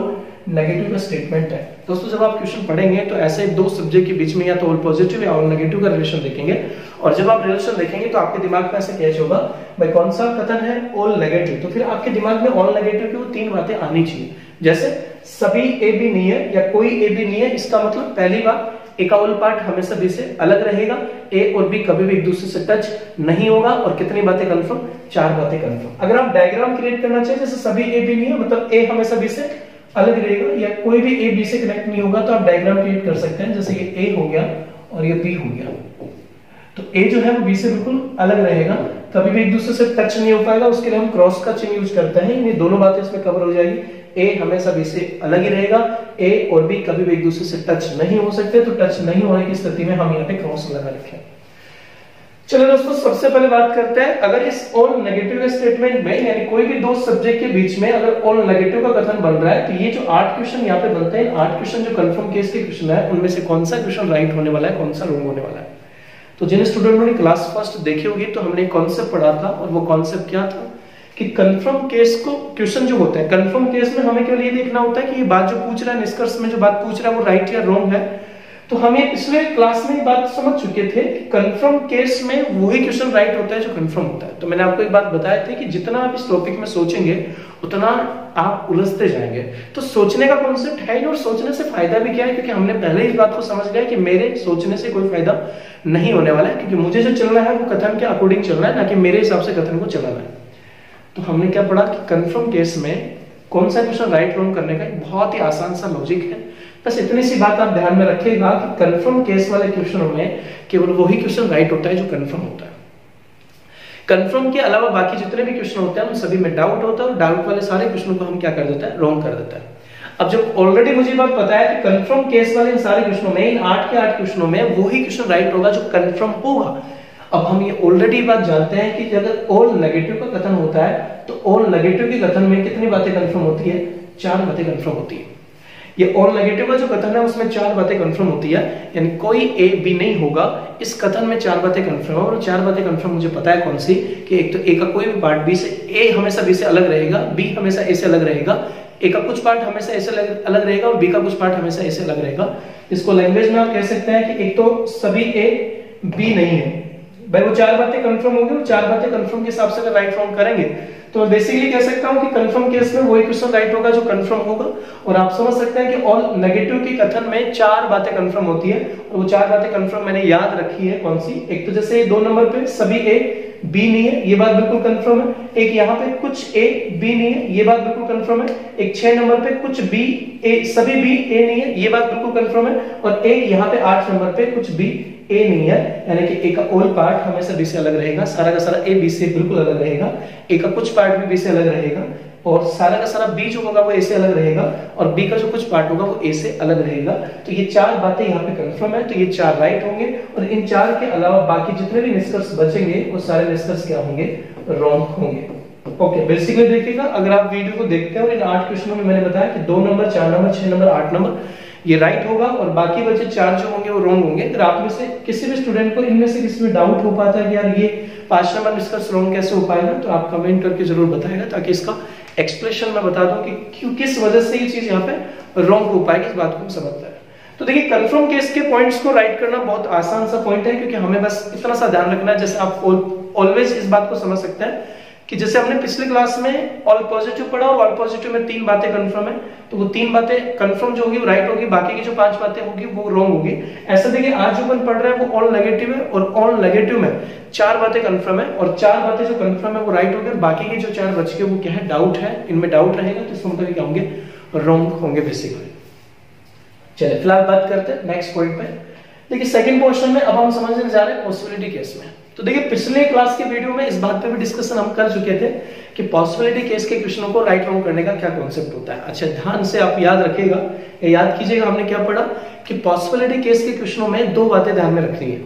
नेगेटिव का स्टेटमेंट है। दोस्तों, जब आप क्वेश्चन पढ़ेंगे तो ऐसे 2 सब्जेक्ट के बीच में या तो ऑल पॉजिटिव या ऑल नेगेटिव का रिलेशन देखेंगे, और जब आप रिलेशन देखेंगे तो आपके दिमाग में ऐसे कैच होगा भाई कौन सा कथन है, ऑल नेगेटिव। तो फिर आपके दिमाग में ऑल नेगेटिव की वो 3 बातें आनी चाहिए। जैसे सभी ए बी नहीं है या कोई ए बी नहीं है, इसका मतलब पहली बात, ए का ऑल पार्ट हमेशा बी से अलग रहेगा, ए और बी कभी भी एक दूसरे से टच नहीं होगा, और कितनी बातें कंफर्म, 4 बातें कंफर्म। अगर आप डायग्राम क्रिएट करना चाहिए, जैसे सभी ए बी नहीं है मतलब ए हमेशा बी से अलग रहेगा, या कोई भी ए बी से कनेक्ट नहीं होगा, तो आप डायग्राम क्रिएट कर सकते हैं। जैसे ये ए हो गया और ये बी हो गया, तो ए जो है वो बी से बिल्कुल अलग रहेगा, कभी भी एक दूसरे से टच नहीं हो पाएगा। उसके लिए हम क्रॉस का चिन्ह यूज करते हैं, ये दोनों बातें इसमें कवर हो जाएगी। ए हमेशा बी से अलग ही रहेगा, ए और बी कभी भी एक दूसरे से टच नहीं हो सकते, तो टच नहीं होने की स्थिति में हम यहाँ पे क्रॉस लगा रखें। चलो दोस्तों, सबसे पहले बात करते हैं, अगर इस ऑल नेगेटिव स्टेटमेंट में यानी कोई भी दो सब्जेक्ट के बीच में अगर ऑल नेगेटिव का कथन बन रहा है, तो ये जो 8 क्वेश्चन यहाँ पे बनते हैं, 8 क्वेश्चन जो कंफर्म केस के क्वेश्चन है, उनमें से कौन सा क्वेश्चन राइट होने वाला है, कौन सा रॉन्ग होने वाला है। तो जिन स्टूडेंटों ने क्लास फर्स्ट देखी होगी, तो हमने कॉन्सेप्ट पढ़ा था, और वो कॉन्सेप्ट क्या था कि कंफर्म केस को क्वेश्चन जो होता है, कंफर्म केस में हमें केवल ये देखना होता है कि ये बात जो पूछ रहा है, निष्कर्ष में जो बात पूछ रहा है वो राइट या रॉन्ग है। तो हमें पिछले क्लास में बात समझ चुके थे कि कंफर्म केस में वही क्वेश्चन राइट होता है जो कंफर्म होता है। तो मैंने आपको एक बात बताया थी कि जितना आप इस टॉपिक में सोचेंगे उतना आप उलझते जाएंगे। तो सोचने का कॉन्सेप्ट है ही, और सोचने से फायदा भी क्या है, क्योंकि हमने पहले इस बात को समझ लिया कि मेरे सोचने से कोई फायदा नहीं होने वाला है, क्योंकि मुझे जो चलना है वो कथन के अकॉर्डिंग चलना है, ना कि मेरे हिसाब से कथन को चलाना है। तो हमने क्या पढ़ा कि कंफर्म केस में कौन सा क्वेश्चन राइट रॉन्ग करने का एक बहुत ही आसान सा लॉजिक है। बस इतनी सी बात आप ध्यान में रखिएगा कि कंफर्म केस वाले क्वेश्चनों में केवल वही क्वेश्चन राइट होता है जो कंफर्म होता है। कंफर्म के अलावा बाकी जितने भी क्वेश्चन होते हैं उन सभी में डाउट होता है, और डाउट वाले सारे क्वेश्चनों को हम क्या कर देता है, रॉन्ग कर देता है। अब जब ऑलरेडी मुझे बात पता है कि कंफर्म केस वाले इन सारे क्वेश्चनों में, इन 8 के 8 क्वेश्चनों में वही क्वेश्चन राइट होगा जो कंफर्म होगा। अब हम ये ऑलरेडी बात जानते हैं कि अगर ऑल नेगेटिव का कथन होता है, तो ऑल नेगेटिव के कथन में कितनी बातें कंफर्म होती है, 4 बातें कंफर्म होती है। ये ऑल नेगेटिव का जो कथन है उसमें 4 बातें कंफर्म होती है, यानी कोई ए बी नहीं होगा, इस कथन में 4 बातें कंफर्म है। और 4 बातें कंफर्म मुझे पता है कौन सी, कि एक तो ए का कोई भी पार्ट बी से, ए हमेशा बी से अलग रहेगा, बी हमेशा ए से अलग रहेगा, ए का कुछ पार्ट हमेशा ए से अलग रहेगा, और बी का कुछ पार्ट हमेशा ए से अलग रहेगा। इसको लैंग्वेज में आप कह सकते हैं कि एक तो सभी ए बी नहीं है। भाई वो 4 बातें कंफर्म होंगी, वो 4 बातें कंफर्म के हिसाब से अगर राइट रॉन्ग करेंगे, तो मैं बेसिकली कह सकता हूं कि कंफर्म केस में वही क्वेश्चन राइट होगा जो कंफर्म होगा। और आप समझ सकते हैं कि ऑल नेगेटिव के कथन में 4 बातें कंफर्म होती है, और वो 4 बातें कंफर्म मैंने याद रखी है कौन सी। एक तो जैसे 2 नंबर पे सभी ए बी नहीं है, ये बात बिल्कुल कंफर्म है। एक यहाँ पे कुछ ए बी नहीं है, ये बात बिल्कुल कंफर्म है। एक 6 नंबर पे कुछ बी ए, सभी बी ए नहीं है, ये बात बिल्कुल कंफर्म है। और एक यहाँ पे 8 नंबर पे कुछ बी ए नहीं है, यानी कि ए का ऑल पार्ट हमेशा बी से अलग रहेगा, सारा का सारा ए बी से बिल्कुल अलग रहेगा, ए का कुछ पार्ट भी बी से अलग रहेगा, और सारा का सारा बी जो होगा वो ए से अलग रहेगा, और बी का जो कुछ पार्ट होगा वो ए से अलग रहेगा। तो ये 4 बातें यहाँ पे कंफर्म है, तो ये 4 राइट होंगे। और इन 4 के अलावा बाकी जितने भी निष्कर्ष बचेंगे वो सारे निष्कर्ष क्या होंगे, रॉन्ग होंगे। ओके, बेसिकली देखिएगा, अगर आप वीडियो को देखते हैं और इन 8 क्वेश्चनों में मैंने बताया कि 2 नंबर 4 नंबर 6 नंबर 8 नंबर ये राइट होगा, और बाकी बचे 4 जो होंगे वो रॉन्ग होंगे। अगर आप में से किसी भी स्टूडेंट को इनमें से किसी में डाउट हो पाता है कि यार ये 5 नंबर निष्कर्ष रॉन्ग कैसे हो पाएगा, तो आप कमेंट करके जरूर बताएगा, ताकि इसका एक्सप्लेनेशन मैं बता दूं कि क्यों, किस वजह से ये चीज यहाँ पे रॉन्ग हो पाएगी, इस बात को हम समझते हैं। तो देखिए, कंफर्म केस के पॉइंट्स को राइट करना बहुत आसान सा पॉइंट है, क्योंकि हमें बस इतना सा ध्यान रखना है। जैसे आप ऑलवेज इस बात को समझ सकते हैं कि जैसे हमने पिछले क्लास में ऑल पॉजिटिव पढ़ा, और ऑल पॉजिटिव में 3 बातें कंफर्म है, तो वो 3 बातें कंफर्म जो होगी वो राइट होगी, बाकी की जो 5 बातें होगी वो रॉन्ग होगी। ऐसा देखिए, आज जो अपन पढ़ रहे हैं वो ऑल नेगेटिव है, और ऑल नेगेटिव में 4 बातें कंफर्म है, और 4 बातें जो कंफर्म है वो राइट होगी, और बाकी की जो 4 बच गए वो क्या है, डाउट है, इनमें डाउट रहेगा, तो इसका मतलब क्या होंगे, रॉन्ग होंगे बेसिकली। चलिए फिलहाल बात करते हैं नेक्स्ट पॉइंट पे। देखिए, सेकंड पोर्शन में अब हम समझने जा रहे हैं पॉसिबिलिटी केस में। तो देखिए, पिछले क्लास के वीडियो में इस बात पे भी डिस्कशन हम कर चुके थे कि पॉसिबिलिटी केस के क्वेश्चनों को राइट रॉन्ग करने का क्या कॉन्सेप्ट होता है। अच्छा, ध्यान से आप याद रखिएगा, याद कीजिएगा, हमने क्या पढ़ा कि पॉसिबिलिटी केस के क्वेश्चनों में 2 बातें ध्यान में रखनी है।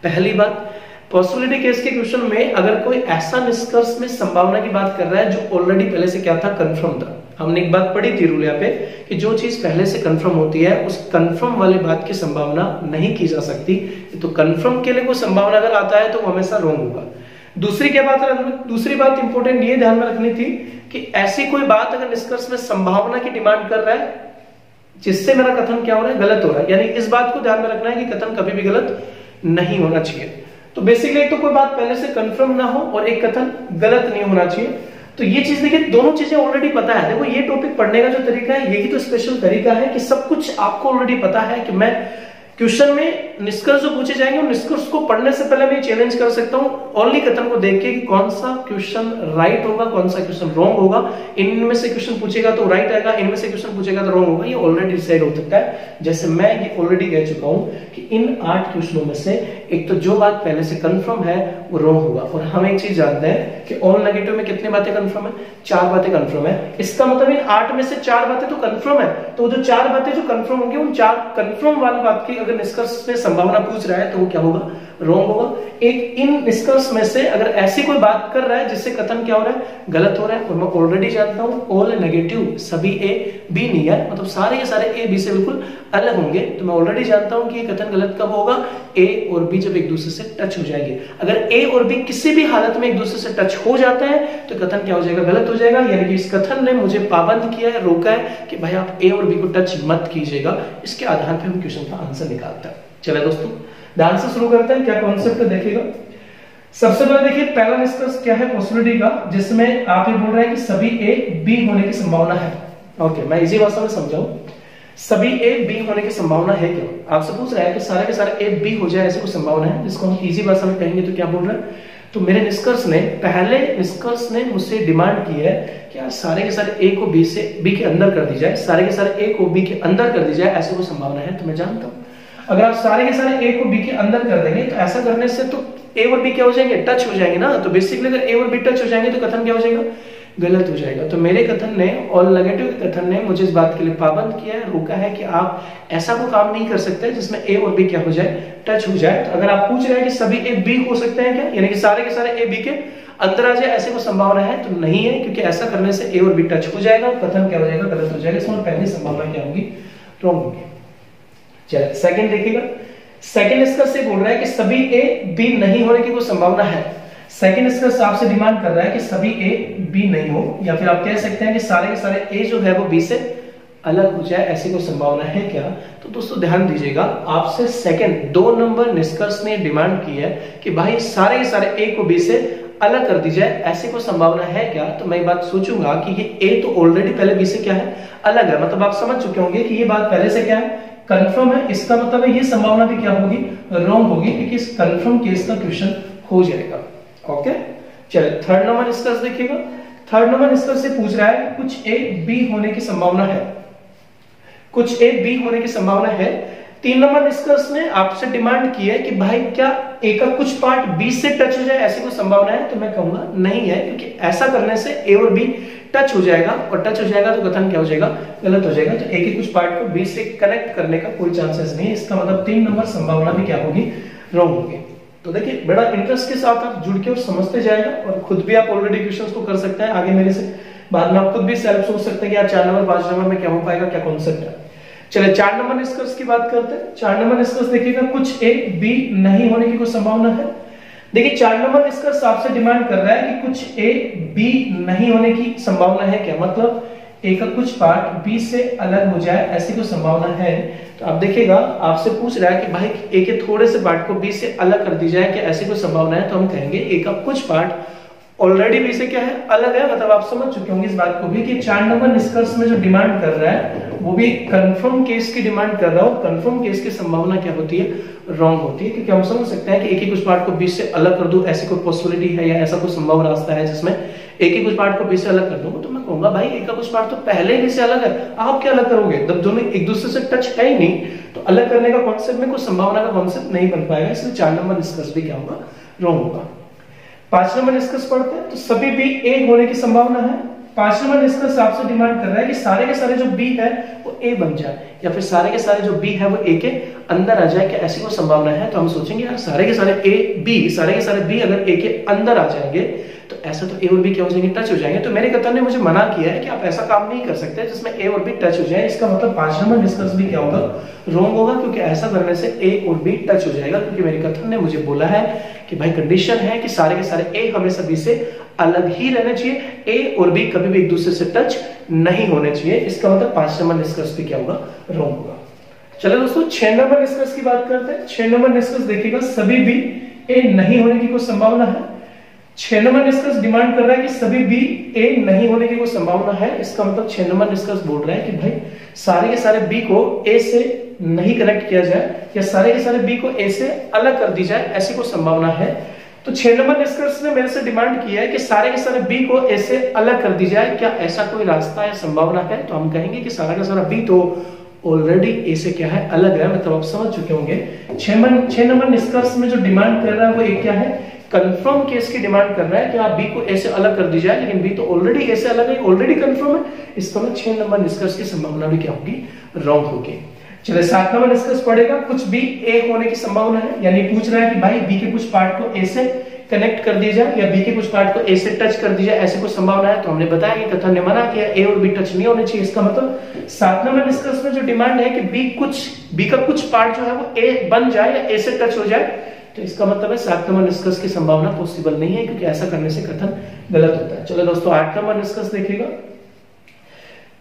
पहली बात, पॉसिबिलिटी केस के क्वेश्चन में अगर कोई ऐसा निष्कर्ष में संभावना की बात कर रहा है जो ऑलरेडी पहले से क्या था, कंफर्म था। हमने एक बात पढ़ी थी रूल यहाँ पे कि जो चीज पहले से कंफर्म होती है उस कंफर्म वाले बात की संभावना नहीं की जा सकती। तो कंफर्म के लिए कोई संभावना अगर आता है तो वो हमेशा रॉन्ग होगा। दूसरी बात इंपॉर्टेंट ये ध्यान में रखनी थी कि ऐसी कोई बात अगर निष्कर्ष में संभावना की डिमांड कर रहा है जिससे मेरा कथन क्या हो रहा है, गलत हो रहा है, यानी इस बात को ध्यान में रखना है कि कथन कभी भी गलत नहीं होना चाहिए। तो बेसिकली एक तो कोई बात पहले से कंफर्म ना हो और एक कथन गलत नहीं होना चाहिए। तो ये चीज देखिए, दोनों चीजें ऑलरेडी पता है। देखो, ये टॉपिक पढ़ने का जो तरीका है यही तो स्पेशल तरीका है कि सब कुछ आपको ऑलरेडी पता है कि मैं क्वेश्चन में निष्कर्ष जो पूछे जाएंगे उन निष्कर्ष को पढ़ने से पहले मैं चैलेंज कर सकता हूं ओनली कथन को देख के कि कौन सा क्वेश्चन राइट होगा, कौन सा क्वेश्चन रॉन्ग होगा। इनमें से क्वेश्चन पूछेगा तो राइट आएगा, इनमें से क्वेश्चन पूछेगा तो रॉन्ग होगा। ये ऑलरेडी डिसाइड हो सकता है। जैसे मैं ये ऑलरेडी कह चुका हूं कि इन 8 क्वेश्चनों में से एक तो जो बात पहले से कंफर्म है वो रॉन्ग होगा। और हम एक चीज जानते हैं कि ऑल नेगेटिव में कितनी बातें कंफर्म है, 4 बातें कंफर्म है। इसका मतलब इन 8 में से 4 बातें तो कंफर्म है। तो जो 4 बातें जो कंफर्म होंगी उन 4 कंफर्म वाली बात की अगर निष्कर्ष में संभावना पूछ रहा है तो वो क्या होगा, रॉन्ग होगा। एक इन निष्कर्ष में से अगर ऐसी कोई बात कर रहा है जिससे कथन क्या हो रहा है, गलत हो रहा है, और मैं ऑलरेडी जानता हूं ऑल नेगेटिव सभी ए बी नहीं है, मतलब सारे के सारे ए बी से बिल्कुल अलग होंगे। तो मैं ऑलरेडी जानता हूं कि ये कथन गलत कब होगा, ए और बी जब एक दूसरे से टच हो जाएंगे। अगर ए और बी किसी भी हालत में एक दूसरे से टच हो जाते हैं तो कथन क्या हो जाएगा, गलत हो जाएगा। यानी कि इस कथन ने मुझे पाबंद किया है, रोका है कि भाई आप ए और बी को टच मत कीजिएगा। इसके आधार पर हम क्वेश्चन का आंसर निकालते हैं। चलिए दोस्तों ध्यान से शुरू करते हैं। क्या कॉन्सेप्ट देखिएगा। सबसे पहले देखिए पहला निष्कर्ष क्या है पॉसिबिलिटी का, जिसमें आप ये बोल रहे हैं कि सभी ए बी होने की संभावना है। ओके, मैं इसी भाषा में समझाऊं, सभी ए बी होने की संभावना है क्या। आपसे पूछ रहा है कि सारे के सारे ए बी हो जाए ऐसी कोई संभावना है, जिसको हम इजी भाषा में कहेंगे तो क्या बोल रहे हैं। तो मेरे निष्कर्ष ने, पहले निष्कर्ष ने मुझसे डिमांड की है कि यार सारे के सारे ए को बी से बी के अंदर कर दी जाए, सारे के सारे ए को बी के अंदर कर दी जाए, ऐसी कोई संभावना है। तो मैं जानता हूं अगर आप सारे के सारे ए को बी के अंदर कर देंगे तो ऐसा करने से तो ए और बी क्या हो जाएंगे, टच हो जाएंगे ना। तो बेसिकली अगर ए और बी टच हो जाएंगे तो कथन क्या हो जाएगा, गलत हो जाएगा। तो मेरे कथन ने, ऑल नेगेटिव के कथन ने मुझे इस बात के लिए पाबंद किया है, रोका है कि आप ऐसा कोई काम नहीं कर सकते जिसमें ए और बी क्या हो जाए, टच हो जाए। तो अगर आप पूछ रहे हैं कि सभी ए बी हो सकते हैं क्या, यानी कि सारे के सारे ए बी के अंदर आ जाए, ऐसे कोई संभावना है तो नहीं है, क्योंकि ऐसा करने से ए और बी टच हो जाएगा, कथन क्या हो जाएगा, गलत हो जाएगा। इसमें पहली संभावना क्या होगी, रॉन्ग होगी। चलिए सेकंड देखिएगा। सेकंड निष्कर्ष से बोल रहा है कि सभी ए बी नहीं होने की कोई संभावना है। सेकंड निष्कर्ष आपसे डिमांड कर रहा है कि सभी ए बी नहीं हो, या फिर आप कह सकते हैं कि सारे के सारे ए जो है वो बी से अलग हो जाए, ऐसी कोई संभावना है क्या। तो दोस्तों ध्यान दीजिएगा, आपसे सेकंड 2 नंबर निष्कर्ष ने डिमांड की है कि भाई सारे के सारे ए को बी से अलग कर दी जाए, ऐसी कोई संभावना है क्या। तो मैं बात सोचूंगा कि ये ए तो ऑलरेडी पहले बी से क्या है, अलग है। मतलब आप समझ चुके होंगे कि ये बात पहले से क्या है, कंफर्म है। इसका मतलब है ये संभावना भी क्या होगी, रॉन्ग होगी, क्योंकि इस कंफर्म केस का क्वेश्चन हो जाएगा। ओके, चलिए थर्ड नंबर निष्कर्ष देखिएगा। थर्ड नंबर निष्कर्ष से पूछ रहा है कि कुछ ए बी होने की संभावना है, कुछ ए बी होने की संभावना है। 3 नंबर निष्कर्ष ने आपसे डिमांड की है कि भाई क्या ए का कुछ पार्ट बी से टच हो जाए, ऐसी कोई संभावना है। तो मैं कहूंगा नहीं है, क्योंकि ऐसा करने से ए और बी टच हो जाएगा, और टच हो जाएगा तो कथन क्या हो जाएगा, गलत हो जाएगा। तो ए के कुछ पार्ट को बी से कनेक्ट करने का कोई चांसेस नहीं है। इसका मतलब 3 नंबर संभावना भी क्या होगी, रॉन्ग होगी। तो देखिए बड़ा इंटरेस्ट के साथ आप जुड़ के और समझते जाएगा, और खुद भी आप ऑलरेडी क्वेश्चंस को कर सकते हैं आगे मेरे से। बाद में आप खुद भी सेल्फ सोच सकते हैं कि यार 4 नंबर 5 नंबर में क्या हो पाएगा, क्या कॉन्सेप्ट है। चलिए 4 नंबर निष्कर्ष की बात करते हैं। 4 नंबर निष्कर्ष देखिएगा, कुछ ए बी नहीं होने की कोई संभावना है। देखिए 4 नंबर निष्कर्ष आपसे डिमांड कर रहा है कि कुछ ए बी नहीं होने की संभावना है क्या, मतलब ए का कुछ पार्ट बी से अलग हो जाए, ऐसी कोई संभावना है। तो आप देखिएगा आपसे पूछ रहा है कि भाई ए के थोड़े से पार्ट को बी से अलग कर दी जाए, क्या ऐसी कोई संभावना है। तो हम कहेंगे ए का कुछ पार्ट ऑलरेडी बी से क्या है, अलग है। मतलब आप समझ चुके होंगे इस बात को भी कि 4 नंबर निष्कर्ष में जो डिमांड कर रहा है वो भी कंफर्म केस की डिमांड कर रहा हो। कंफर्म केस की संभावना क्या होती है, रॉन्ग होती है, क्योंकि हम समझ सकते हैं कि एक ही कुछ पार्ट को बी से अलग कर दूं, ऐसी कोई पॉसिबिलिटी है या ऐसा कोई संभव रास्ता है जिसमें एक ही कुछ पार्ट को बी से अलग कर दूंगा। तो मैं कहूंगा भाई एक का कुछ पार्ट तो पहले ही से अलग है, आप क्या अलग करोगे, जब दोनों एक दूसरे से टच है ही नहीं, तो अलग करने का कॉन्सेप्ट में कोई संभावना का कॉन्सेप्ट नहीं बन पाएगा। इसलिए 4 नंबर निष्कर्ष भी क्या होगा, रॉन्ग होगा। 5 नंबर निष्कर्ष पढ़ते हैं। तो सभी बी ए होने की संभावना है। 5 नंबर निष्कर्ष आपसे डिमांड कर रहा है कि सारे के सारे जो बी है वो ए बन जाए, या फिर सारे के सारे जो बी है वो ए के अंदर आ जाए, क्या ऐसी कोई संभावना है। तो हम सोचेंगे यार सारे के सारे ए बी, सारे के सारे बी अगर ए के अंदर आ जाएंगे तो ऐसा तो ए और बी क्या हो जाएंगे, टच हो जाएंगे। तो मेरे कथन ने मुझे मना किया है कि आप ऐसा काम नहीं कर सकते जिसमें ए और बी टच हो जाए। इसका मतलब 5 नंबर निष्कर्ष भी क्या होगा, रॉन्ग होगा, क्योंकि ऐसा करने से ए और बी टच हो जाएगा। क्योंकि मेरे कथन ने मुझे बोला है कि भाई कंडीशन है कि सारे के सारे ए हमेशा बी से अलग ही रहने चाहिए, ए और बी कभी भी एक दूसरे से टच नहीं होने चाहिए। इसका मतलब 5 नंबर निष्कर्ष भी क्या होगा, रॉन्ग होगा। चलो दोस्तों 6 नंबर निष्कर्ष की बात करते हैं। 6 नंबर निष्कर्ष देखिएगा, सभी बी ए नहीं होने की कोई संभावना है। 6 नंबर निष्कर्ष डिमांड कर रहा है कि सभी बी ए नहीं होने की कोई संभावना है। इसका मतलब 6 नंबर निष्कर्ष बोल रहा है कि भाई सारे के सारे बी को ए से नहीं कनेक्ट किया जाए या सारे के सारे बी को ए से अलग कर दी जाए, ऐसी कोई संभावना है। तो 6 नंबर निष्कर्ष ने मेरे से डिमांड किया है कि सारे के सारे बी को ए से अलग कर दी जाए, क्या ऐसा कोई रास्ता या संभावना है? तो हम कहेंगे कि सारा का सारा बी तो ऑलरेडी ए से क्या है, अलग है, मतलब आप समझ चुके होंगे। 6 नंबर निष्कर्ष में जो डिमांड कर रहा है वो एक क्या है, कंफर्म केस की डिमांड कर रहा है कि आप बी को ए से अलग कर दी जाए, लेकिन बी तो ऑलरेडी ए से अलग है, ऑलरेडी कंफर्म है। इसका मतलब 6 नंबर निष्कर्ष की संभावना भी क्या होगी, रॉन्ग होगी। चलिए 7 नंबर निष्कर्ष पड़ेगा, कुछ भी ए होने की संभावना है, यानी पूछ रहा है कि भाई बी के कुछ पार्ट को ए से कनेक्ट कर दिया जाए या बी के कुछ पार्ट को ए से टच कर दिया जाए, ऐसी कुछ संभावना है। तो हमने बताया कि कथन ने मना किया ए और बी टच नहीं होने चाहिए। इसका मतलब 7 नंबर निष्कर्ष में जो डिमांड है कि बी का कुछ पार्ट जो है वो ए बन जाए या ए से टच हो जाए, तो इसका मतलब है 7 नंबर निष्कर्ष की संभावना पॉसिबल नहीं है, क्योंकि ऐसा करने से कथन गलत होता है। चलो दोस्तों 8 नंबर निष्कर्ष देखिएगा,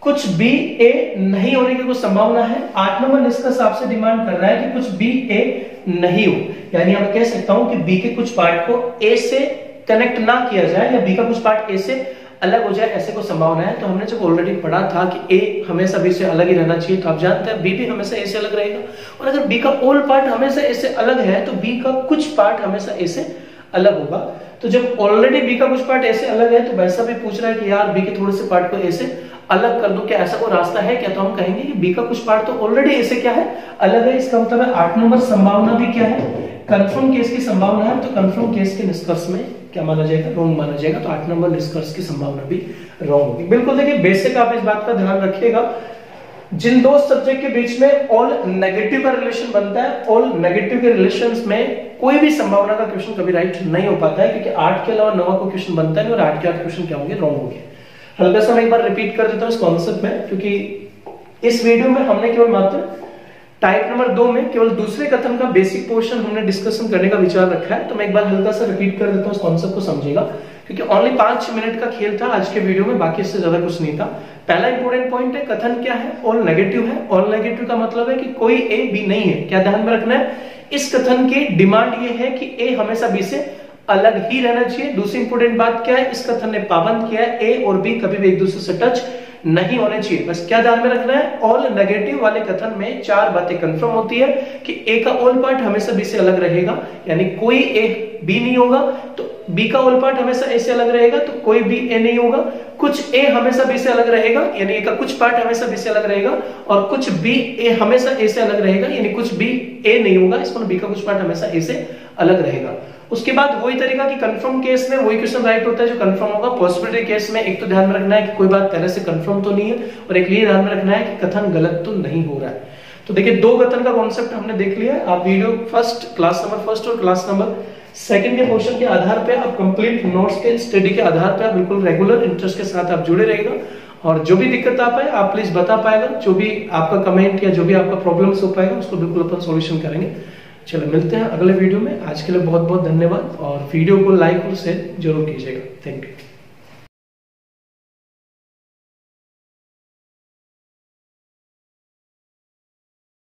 कुछ बी ए नहीं होने की कोई संभावना है। 8 नंबर निष्कर्ष आपसे डिमांड कर रहा है कि कुछ बी ए नहीं हो, यानी मैं कह सकता हूं कि बी के कुछ पार्ट को ए से कनेक्ट ना किया जाए या बी का कुछ पार्ट ए से अलग हो जाए, ऐसे को संभावना है। तो हमने जब ऑलरेडी पढ़ा था कि ए हमेशा बी से अलग ही रहना चाहिए, तो आप जानते हैं बी भी हमेशा ए से अलग रहेगा। और अगर बी का ऑल पार्ट हमेशा ए से अलग है तो बी का कुछ पार्ट हमेशा ए से अलग होगा। तो जब ऑलरेडी बी का कुछ पार्ट ए से अलग है तो वैसा भी पूछ रहा है कि यार बी के थोड़े से पार्ट को ए से अलग कर दो, क्या ऐसा कोई रास्ता है क्या? तो हम कहेंगे कि बी का कुछ पार्ट तो ऑलरेडी ए से क्या है, अलग है। इसका मतलब है 8 नंबर संभावना भी क्या है, कंफर्म केस की संभावना है। तो कंफर्म केस के निष्कर्ष में क्या माना जाएगा, रॉन्ग माना जाएगा। तो 8 नंबर निष्कर्ष की संभावना भी रॉन्ग होगी। बिल्कुल देखिए बेसिक आप इस बात का ध्यान रखिएगा, जिन दो सब्जेक्ट के बीच में ऑल नेगेटिव का रिलेशन बनता है, ऑल नेगेटिव के रिलेशंस में कोई भी संभावना का क्वेश्चन कभी राइट नहीं हो पाता है, क्योंकि 8 के अलावा 9 को क्वेश्चन बनता है और 8 के 8 क्वेश्चन क्या होंगे, रॉन्ग होंगे। हल्का सा मैं एक बार रिपीट कर देता हूं इस कॉन्सेप्ट में, क्योंकि इस वीडियो में हमने केवल मात्र टाइप नंबर 2 में केवल दूसरे कथन का बेसिक पोर्शन हमने डिस्कशन करने का विचार रखा है। तो मैं एक बार हल्का सा रिपीट कर देता हूं इस कॉन्सेप्ट को समझिएगा, क्योंकि ओनली 5 मिनट का खेल था आज के वीडियो में, बाकी इससे ज्यादा कुछ नहीं था। पहला इंपॉर्टेंट पॉइंट है, कथन क्या है, ऑल नेगेटिव है। ऑल नेगेटिव का मतलब है कि कोई ए बी नहीं है। क्या ध्यान में रखना है, इस कथन की डिमांड ये है कि ए हमेशा बी से अलग ही रहना चाहिए। दूसरी इंपॉर्टेंट बात क्या है, इस कथन ने पाबंद किया है ए और बी कभी भी एक दूसरे से टच नहीं होने चाहिए। बस क्या ध्यान में रखना है, ऑल नेगेटिव वाले कथन में 4 बातें कंफर्म होती है कि ए का ऑल पार्ट हमेशा बी से अलग रहेगा, यानी कोई ए बी नहीं होगा, तो बी का ऑल पार्ट हमेशा ए से अलग रहेगा, तो कोई बी ए नहीं होगा। कुछ ए हमेशा बी से अलग रहेगा, यानी ए का कुछ पार्ट हमेशा बी से अलग रहेगा, और कुछ बी ए हमेशा ए से अलग रहेगा, यानी कुछ बी ए नहीं होगा, इसमें बी का कुछ पार्ट हमेशा ए से अलग रहेगा। उसके बाद वही तरीका कि कंफर्म केस में वही क्वेश्चन राइट होता है जो कंफर्म होगा। पॉसिबिलिटी केस में एक तो ध्यान में रखना है कि कोई बात पहले से कंफर्म तो नहीं है, और एक ये ध्यान में रखना है कि कथन गलत तो नहीं हो रहा है। तो देखिए 2 कथन का कॉन्सेप्ट हमने देख लिया। आप वीडियो क्लास नंबर फर्स्ट और क्लास नंबर सेकंड के पोर्शन के आधार पे आप कंप्लीट नोट्स के स्टडी के आधार पे आप बिल्कुल रेगुलर इंटरेस्ट के साथ आप जुड़े रहेगा, और जो भी दिक्कत आ पाए आप प्लीज बता पाएगा, जो भी आपका कमेंट या जो भी आपका प्रॉब्लम्स हो पाएगा उसको बिल्कुल अपन सॉल्यूशन करेंगे। चलो मिलते हैं अगले वीडियो में। आज के लिए बहुत बहुत धन्यवाद, और वीडियो को लाइक और शेयर जरूर कीजिएगा। Thank you.